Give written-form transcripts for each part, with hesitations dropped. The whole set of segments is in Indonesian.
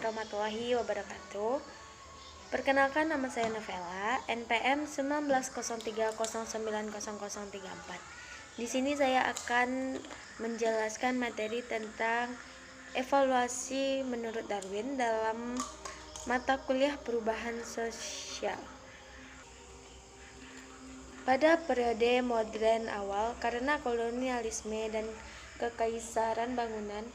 warahmatullahi wabarakatuh. Perkenalkan, nama saya Novela, NPM 1903090034. Di sini saya akan menjelaskan materi tentang evaluasi menurut Darwin dalam mata kuliah perubahan sosial. Pada periode modern awal, karena kolonialisme dan kekaisaran bangunan,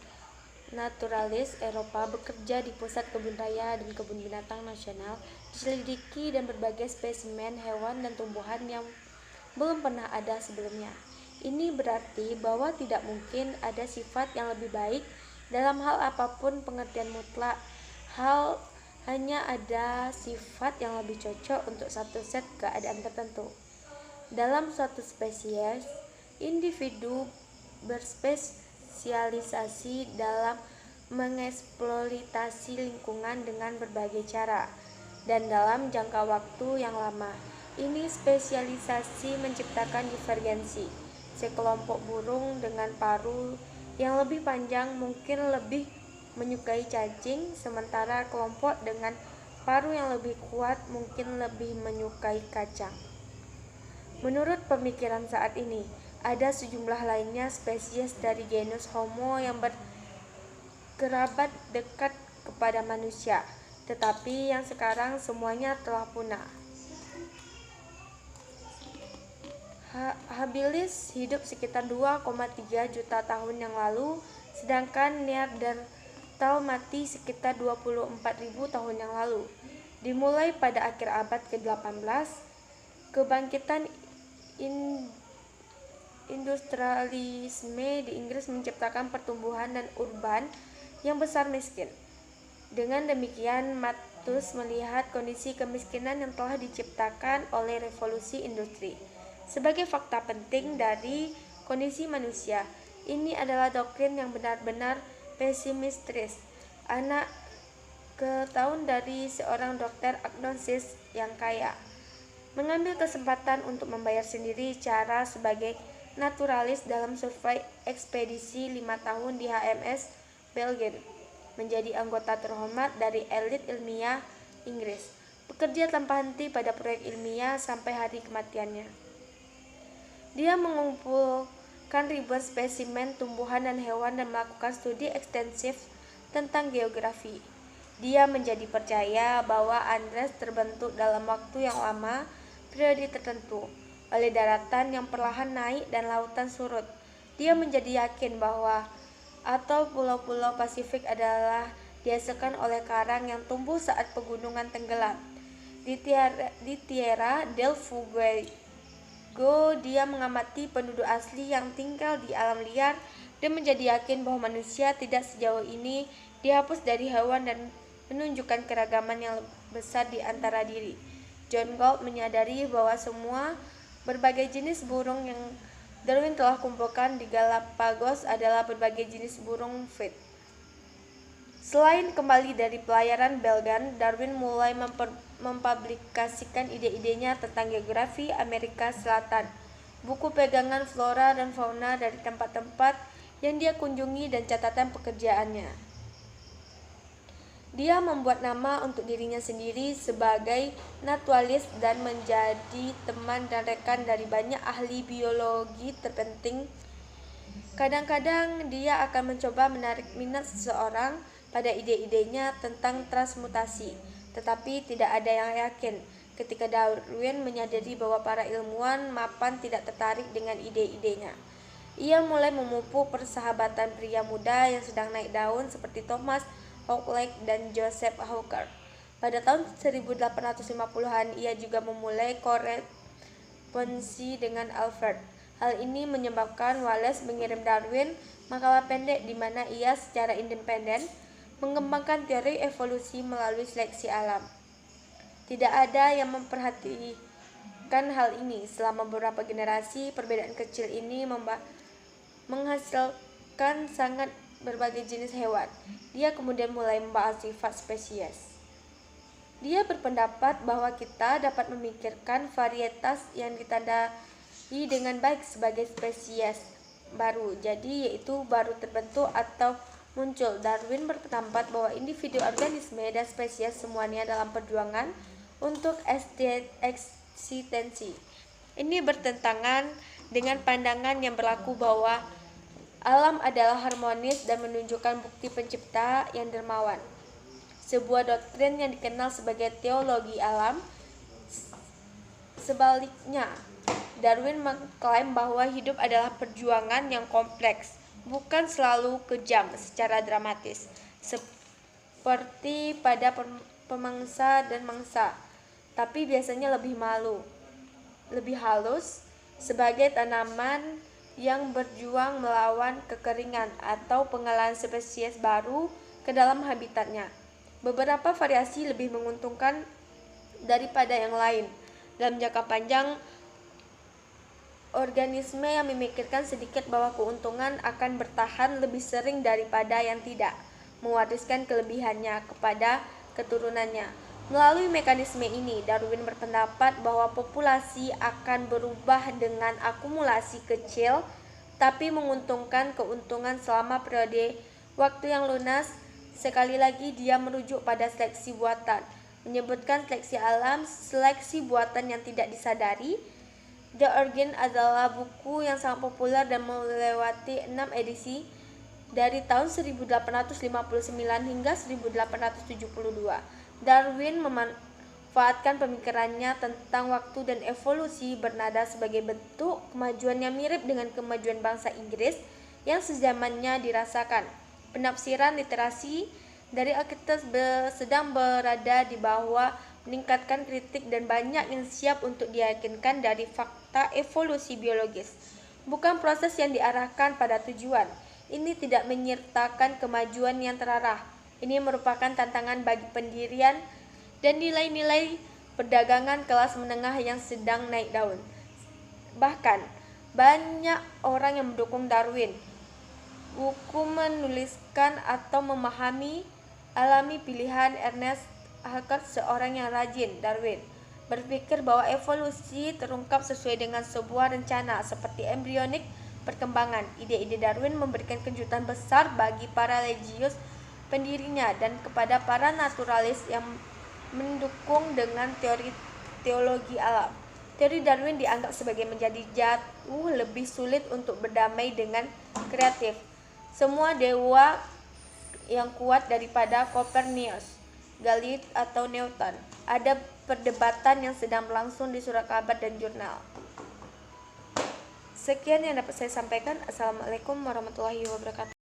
naturalis Eropa bekerja di pusat kebun raya dan kebun binatang nasional, diselidiki dan berbagai spesimen hewan dan tumbuhan yang belum pernah ada sebelumnya. Ini berarti bahwa tidak mungkin ada sifat yang lebih baik dalam hal apapun pengertian mutlak. Hanya ada sifat yang lebih cocok untuk satu set keadaan tertentu. Dalam suatu spesies, individu berspesialisasi dalam mengeksploitasi lingkungan dengan berbagai cara dan dalam jangka waktu yang lama. Ini spesialisasi menciptakan divergensi. Sekelompok burung dengan paruh yang lebih panjang mungkin lebih menyukai cacing, sementara kelompok dengan paruh yang lebih kuat mungkin lebih menyukai kacang. Menurut pemikiran saat ini, ada sejumlah lainnya spesies dari genus Homo yang berkerabat dekat kepada manusia, tetapi yang sekarang semuanya telah punah. Habilis hidup sekitar 2,3 juta tahun yang lalu, sedangkan Neanderthal mati sekitar 24.000 tahun yang lalu. Dimulai pada akhir abad ke-18, kebangkitan industrialisme di Inggris menciptakan pertumbuhan dan urban yang besar miskin. Dengan demikian, Malthus melihat kondisi kemiskinan yang telah diciptakan oleh revolusi industri sebagai fakta penting dari kondisi manusia. Ini adalah doktrin yang benar-benar pesimistis. Anak ketahuan dari seorang dokter agnosis yang kaya mengambil kesempatan untuk membayar sendiri cara sebagai naturalis dalam survei ekspedisi 5 tahun di HMS Belgian, menjadi anggota terhormat dari elit ilmiah Inggris, bekerja tanpa henti pada proyek ilmiah sampai hari kematiannya. Dia mengumpulkan ribuan spesimen tumbuhan dan hewan dan melakukan studi ekstensif tentang geografi. Dia menjadi percaya bahwa Andes terbentuk dalam waktu yang lama, periode tertentu, oleh daratan yang perlahan naik dan lautan surut. Dia menjadi yakin bahwa atau pulau-pulau Pasifik adalah dihasilkan oleh karang yang tumbuh saat pegunungan tenggelam. Di Tierra del Fuego, dia mengamati penduduk asli yang tinggal di alam liar dan menjadi yakin bahwa manusia tidak sejauh ini dihapus dari hewan dan menunjukkan keragaman yang besar di antara diri. John Galt menyadari bahwa semua berbagai jenis burung yang Darwin telah kumpulkan di Galapagos adalah berbagai jenis burung feed. Selain kembali dari pelayaran Belgian, Darwin mulai mempublikasikan ide-idenya tentang geografi Amerika Selatan, buku pegangan flora dan fauna dari tempat-tempat yang dia kunjungi dan catatan pekerjaannya. Dia membuat nama untuk dirinya sendiri sebagai naturalis dan menjadi teman dan rekan dari banyak ahli biologi terpenting. Kadang-kadang dia akan mencoba menarik minat seseorang pada ide-idenya tentang transmutasi, tetapi tidak ada yang yakin ketika Darwin menyadari bahwa para ilmuwan mapan tidak tertarik dengan ide-idenya. Ia mulai memupuk persahabatan pria muda yang sedang naik daun seperti Thomas Hockleigh dan Joseph Hooker. Pada tahun 1850-an, ia juga memulai korespondensi dengan Alfred. Hal ini menyebabkan Wallace mengirim Darwin makalah pendek di mana ia secara independen mengembangkan teori evolusi melalui seleksi alam. Tidak ada yang memperhatikan hal ini. Selama beberapa generasi, perbedaan kecil ini menghasilkan sangat berbagai jenis hewan. Dia kemudian mulai membahas sifat spesies. Dia berpendapat bahwa kita dapat memikirkan varietas yang ditandai dengan baik sebagai spesies baru, jadi yaitu baru terbentuk atau muncul. Darwin berpendapat bahwa individu, organisme, dan spesies semuanya dalam perjuangan untuk eksistensi. Ini bertentangan dengan pandangan yang berlaku bahwa alam adalah harmonis dan menunjukkan bukti pencipta yang dermawan, sebuah doktrin yang dikenal sebagai teologi alam. Sebaliknya, Darwin mengklaim bahwa hidup adalah perjuangan yang kompleks, bukan selalu kejam secara dramatis, seperti pada pemangsa dan mangsa, tapi biasanya lebih halus, sebagai tanaman yang berjuang melawan kekeringan atau pengalahan spesies baru ke dalam habitatnya. Beberapa variasi lebih menguntungkan daripada yang lain. Dalam jangka panjang, organisme yang memikirkan sedikit bahwa keuntungan akan bertahan lebih sering daripada yang tidak, mewariskan kelebihannya kepada keturunannya. Melalui mekanisme ini, Darwin berpendapat bahwa populasi akan berubah dengan akumulasi kecil tapi menguntungkan keuntungan selama periode waktu yang lunas. Sekali lagi, dia merujuk pada seleksi buatan, menyebutkan seleksi alam, seleksi buatan yang tidak disadari. The Origin adalah buku yang sangat populer dan melewati 6 edisi dari tahun 1859 hingga 1872. Darwin memanfaatkan pemikirannya tentang waktu dan evolusi bernada sebagai bentuk kemajuan yang mirip dengan kemajuan bangsa Inggris yang sezamannya dirasakan. Penafsiran literasi dari Alkitab sedang berada di bawah meningkatkan kritik dan banyak yang siap untuk diyakinkan dari fakta evolusi biologis, bukan proses yang diarahkan pada tujuan. Ini tidak menyertakan kemajuan yang terarah. Ini merupakan tantangan bagi pendirian dan nilai-nilai perdagangan kelas menengah yang sedang naik daun. Bahkan, banyak orang yang mendukung Darwin. Buku menuliskan atau memahami alami pilihan Ernest Haeckel, seorang yang rajin. Darwin berpikir bahwa evolusi terungkap sesuai dengan sebuah rencana seperti embrionik perkembangan. Ide-ide Darwin memberikan kejutan besar bagi para religius pendirinya dan kepada para naturalis yang mendukung dengan teologi alam. Teori Darwin dianggap sebagai menjadi jauh lebih sulit untuk berdamai dengan kreatif semua dewa yang kuat daripada Copernicus, Galilei atau Newton. Ada perdebatan yang sedang berlangsung di surat kabar dan jurnal. Sekian yang dapat saya sampaikan. Assalamualaikum warahmatullahi wabarakatuh.